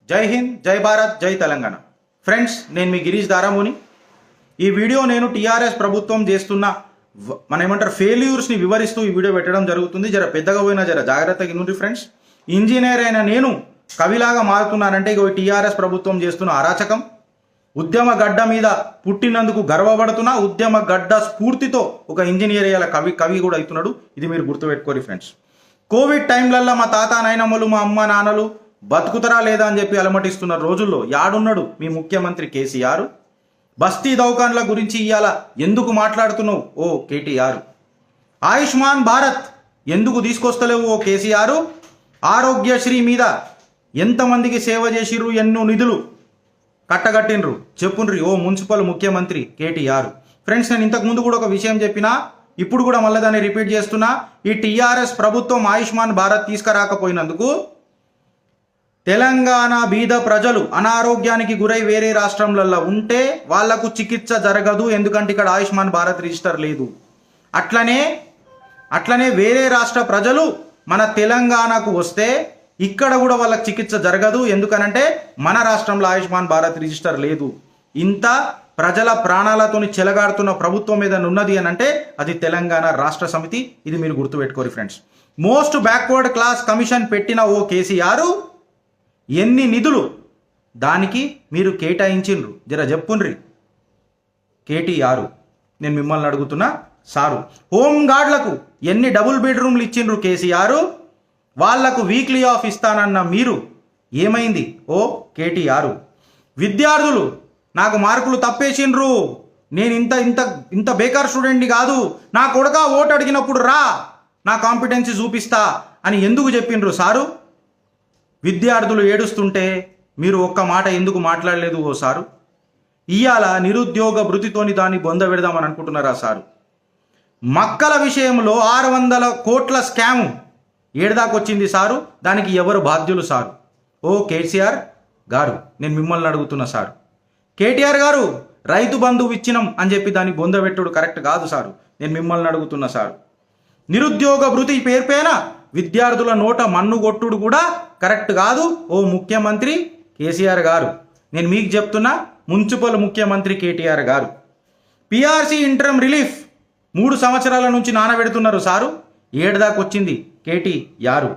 జై హింద్, జై భారత్, జై తెలంగాణ. ఫ్రెండ్స్, నేను మీ గిరీష్ దారామోని. ఈ వీడియో నేను టీఆర్ఎస్ ప్రభుత్వం చేస్తున్న మన ఏమంటారు ఫెయిల్యూర్స్ని వివరిస్తూ ఈ వీడియో పెట్టడం జరుగుతుంది. జర పెద్దగా పోయినా జర జాగ్రత్తగా నుండి ఫ్రెండ్స్. ఇంజనీర్ అయిన నేను కవిలాగా మారుతున్నానంటే ఇక టీఆర్ఎస్ ప్రభుత్వం చేస్తున్న అరాచకం. ఉద్యమ గడ్డ మీద పుట్టినందుకు గర్వపడుతున్నా. ఉద్యమ గడ్డ స్ఫూర్తితో ఒక ఇంజనీర్ అయ్యేలా కవి కూడా అవుతున్నాడు. ఇది మీరు గుర్తుపెట్టుకోరు ఫ్రెండ్స్. కోవిడ్ టైంలల్లో మా తాత నాయనమ్మలు మా అమ్మ నాన్నలు బతుకుతారా లేదా అని చెప్పి అలమటిస్తున్న రోజుల్లో యాడున్నాడు మీ ముఖ్యమంత్రి కేసీఆర్? బస్తీ దౌకాన్ల గురించి ఇవాళ ఎందుకు మాట్లాడుతున్నావు ఓ కేటీఆర్? ఆయుష్మాన్ భారత్ ఎందుకు తీసుకొస్తలేవు ఓ కేసీఆర్? ఆరోగ్యశ్రీ మీద ఎంతమందికి సేవ చేసిర్రు, ఎన్నో నిధులు కట్టగట్టినరు చెప్పుండ్రి ఓ మున్సిపల్ ముఖ్యమంత్రి కేటీఆర్. ఫ్రెండ్స్, నేను ఇంతకుముందు కూడా ఒక విషయం చెప్పినా, ఇప్పుడు కూడా మళ్ళీ దాన్ని రిపీట్ చేస్తున్నా. ఈ టీఆర్ఎస్ ప్రభుత్వం ఆయుష్మాన్ భారత్ తీసుకురాకపోయినందుకు తెలంగాణ బీద ప్రజలు అనారోగ్యానికి గురై వేరే రాష్ట్రంలలో ఉంటే వాళ్లకు చికిత్స జరగదు, ఎందుకంటే ఇక్కడ ఆయుష్మాన్ భారత్ రిజిస్టర్ లేదు. అట్లనే వేరే రాష్ట్ర ప్రజలు మన తెలంగాణకు వస్తే ఇక్కడ కూడా వాళ్ళకి చికిత్స జరగదు, ఎందుకనంటే మన రాష్ట్రంలో ఆయుష్మాన్ భారత్ రిజిస్టర్ లేదు. ఇంత ప్రజల ప్రాణాలతోని చెలగాడుతున్న ప్రభుత్వం ఏదైనా ఉన్నది అని అంటే అది తెలంగాణ రాష్ట్ర సమితి. ఇది మీరు గుర్తుపెట్టుకోరు friends. Most backward class commission పెట్టిన ఓ కేసీఆర్ ఎన్ని నిధులు దానికి మీరు కేటాయించిండ్రు జర చెప్పుండ్రి కేటీఆర్. నేను మిమ్మల్ని అడుగుతున్నా సారు. హోంగార్డులకు ఎన్ని డబుల్ బెడ్రూమ్లు ఇచ్చిండ్రు కేసీఆర్? వాళ్లకు వీక్లీ ఆఫ్ ఇస్తానన్న మీరు ఏమైంది ఓ కేటీఆర్? విద్యార్థులు నాకు మార్కులు తప్పేసిండ్రు, నేను ఇంత ఇంత ఇంత బేకార్ స్టూడెంట్ని కాదు, నా కొడుక ఓటు అడిగినప్పుడు రా నా కాంపిటెన్సీ చూపిస్తా అని ఎందుకు చెప్పిండ్రు సారు? విద్యార్థులు ఏడుస్తుంటే మీరు ఒక్క మాట ఎందుకు మాట్లాడలేదు ఓ సారు? ఇవాళ నిరుద్యోగ భృతితోని దాన్ని బొందబెడదామని అనుకుంటున్నారా సారు? మక్కల విషయంలో 600 కోట్ల స్కాము ఏడదాకొచ్చింది సారు, దానికి ఎవరు బాధ్యులు సారు? ఓ కేసీఆర్ గారు, నేను మిమ్మల్ని అడుగుతున్నా సారు. కేటీఆర్ గారు, రైతు బంధువు ఇచ్చినం అని చెప్పి దాన్ని బొందబెట్టుడు కరెక్ట్ కాదు సారు. నేను మిమ్మల్ని అడుగుతున్నా సారు. నిరుద్యోగ భృతి పేరుపైన విద్యార్థుల నోట మన్ను కొట్టుడు కూడా కరెక్ట్ కాదు ఓ ముఖ్యమంత్రి కేసీఆర్ గారు. నేను మీకు చెప్తున్నా, మున్సిపల్ ముఖ్యమంత్రి కేటీఆర్ గారు. పిఆర్సీ ఇంటర్మ్ రిలీఫ్ 3 సంవత్సరాల నుంచి నానబెడుతున్నారు సారు, ఏడదాకొచ్చింది కేటీఆర్.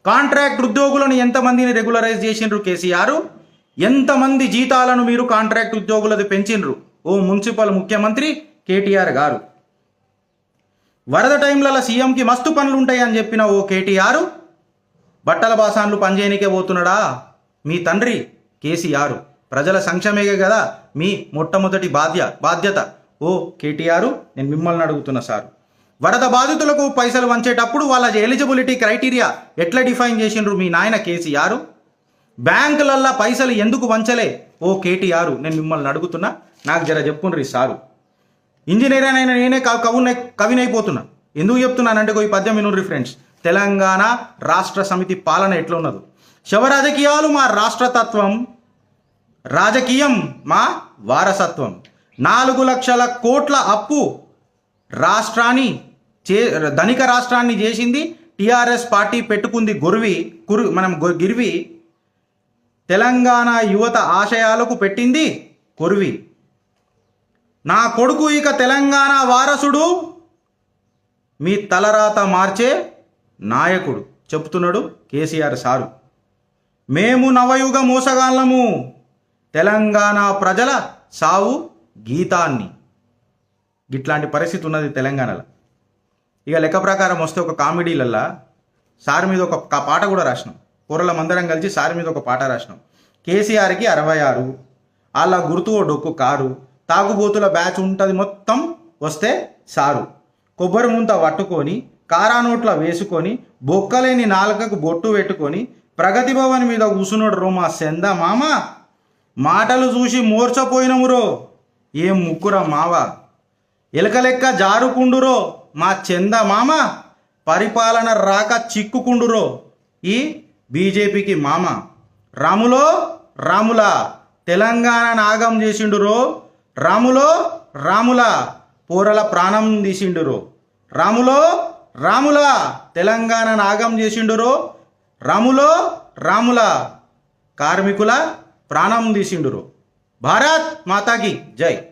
కాంట్రాక్ట్ ఉద్యోగులను ఎంతమందిని రెగ్యులరైజ్ చేసిండ్రు కేసీఆర్? ఎంతమంది జీతాలను మీరు కాంట్రాక్ట్ ఉద్యోగులది పెంచిండ్రు ఓ మున్సిపల్ ముఖ్యమంత్రి కేటీఆర్ గారు? వరద టైంలలో సీఎంకి మస్తు పనులు ఉంటాయి అని చెప్పిన ఓ కేటీఆర్ బట్టల బాసాన్లు పనిచేయనికే పోతున్నాడా మీ తండ్రి కేసీఆర్? ప్రజల సంక్షేమమే కదా మీ మొట్టమొదటి బాధ్యత ఓ కేటీఆర్. నేను మిమ్మల్ని అడుగుతున్నా సార్. వరద బాధితులకు పైసలు వంచేటప్పుడు వాళ్ళ ఎలిజిబిలిటీ క్రైటీరియా ఎట్లా డిఫైన్ చేసిండ్రు మీ నాయన కేసీఆర్? బ్యాంకులల్లో పైసలు ఎందుకు వంచలే ఓ కేటీఆర్? నేను మిమ్మల్ని అడుగుతున్నా, నాకు జర చెప్పుండ్రి సారు. ఇంజనీర్ అయినా నేనే కవినైపోతున్నా. ఎందుకు చెప్తున్నానంటే ఈ పద్యం వినుండ్రి ఫ్రెండ్స్. తెలంగాణ రాష్ట్ర సమితి పాలన ఎట్లా ఉన్నదో. శవ రాజకీయాలు మా రాష్ట్రతత్వం, రాజకీయం మా వారసత్వం. 4 లక్షల కోట్ల అప్పు రాష్ట్రాన్ని ధనిక రాష్ట్రాన్ని చేసింది టీఆర్ఎస్ పార్టీ. పెట్టుకుంది గిరివి. తెలంగాణ యువత ఆశయాలకు పెట్టింది కొరివి. నా కొడుకు ఇక తెలంగాణ వారసుడు, మీ తలరాత మార్చే నాయకుడు చెప్తున్నాడు కేసీఆర్ సారు. మేము నవయుగ మోసగాళ్ళము, తెలంగాణ ప్రజల సావు గీతాన్ని. ఇట్లాంటి పరిస్థితి ఉన్నది తెలంగాణలో. ఇక లెక్క ప్రకారం వస్తే ఒక కామెడీలల్లా సార్ మీద ఒక పాట కూడా రాసినాం. కూరల మందరం కలిసి సార్ మీద ఒక పాట రాసినాం. కేసీఆర్కి 66, వాళ్ళ గుర్తు ఓ డొక్కు కారు, తాగుబోతుల బ్యాచ్ ఉంటుంది మొత్తం వస్తే సారు. కొబ్బరి ముంత పట్టుకొని కారా నోట్ల వేసుకొని బొక్కలేని నాలుకకు బొట్టు పెట్టుకొని ప్రగతి భవన్ మీద కూసునోడు రో మా సెంద మామ. మాటలు చూసి మోర్చపోయినమురో ఏం ముక్కురా మావ. ఎలకలెక్క జారుకుండురో మా చంద మామ. పరిపాలన రాక చిక్కుకుండురో ఈ బీజేపీకి మామ. రాములా తెలంగాణ నాగం చేసిండురో. రాములా పోరల ప్రాణం తీసిండురో. రాములా తెలంగాణ నాగం చేసిండురో. రాములా కార్మికుల ప్రాణం తీసిండురు. భారత్ మాతాకి జై.